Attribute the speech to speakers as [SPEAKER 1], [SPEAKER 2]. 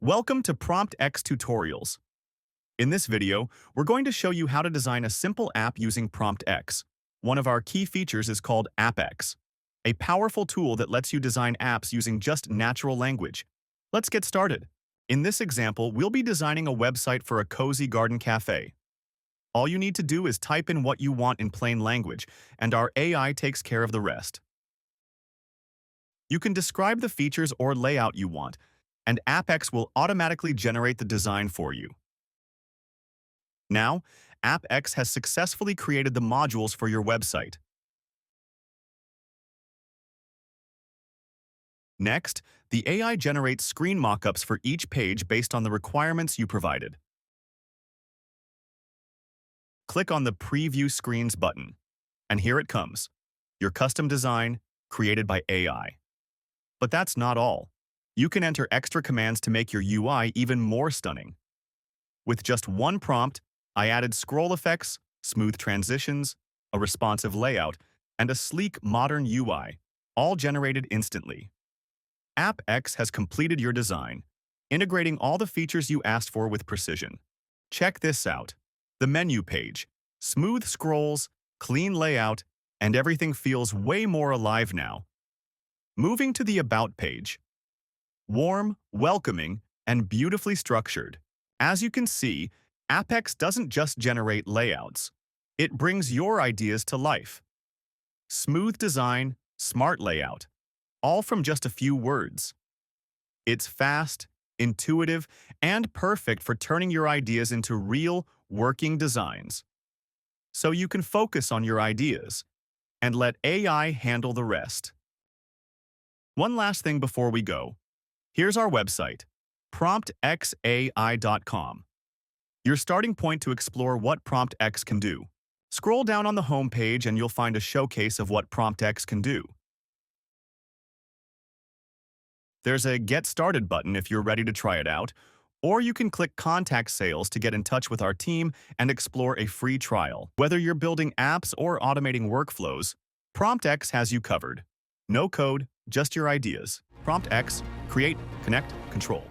[SPEAKER 1] Welcome to PromptX Tutorials. In this video, we're going to show you how to design a simple app using PromptX. One of our key features is called AppX, a powerful tool that lets you design apps using just natural language. Let's get started. In this example, we'll be designing a website for a cozy garden cafe. All you need to do is type in what you want in plain language, and our AI takes care of the rest. You can describe the features or layout you want, and AppX will automatically generate the design for you. Now, AppX has successfully created the modules for your website. Next, the AI generates screen mockups for each page based on the requirements you provided. Click on the Preview Screens button, and here it comes, your custom design created by AI. But that's not all. You can enter extra commands to make your UI even more stunning. With just one prompt, I added scroll effects, smooth transitions, a responsive layout, and a sleek, modern UI, all generated instantly. AppX has completed your design, integrating all the features you asked for with precision. Check this out. The menu page, smooth scrolls, clean layout, and everything feels way more alive now. Moving to the About page. Warm, welcoming, and beautifully structured. As you can see, AppX doesn't just generate layouts. It brings your ideas to life. Smooth design, smart layout, all from just a few words. It's fast, intuitive, and perfect for turning your ideas into real, working designs. So you can focus on your ideas and let AI handle the rest. One last thing before we go. Here's our website, PromptXAI.com. Your starting point to explore what PromptX can do. Scroll down on the home page and you'll find a showcase of what PromptX can do. There's a Get Started button if you're ready to try it out, or you can click Contact Sales to get in touch with our team and explore a free trial. Whether you're building apps or automating workflows, PromptX has you covered. No code, just your ideas. PromptX, create, connect, control.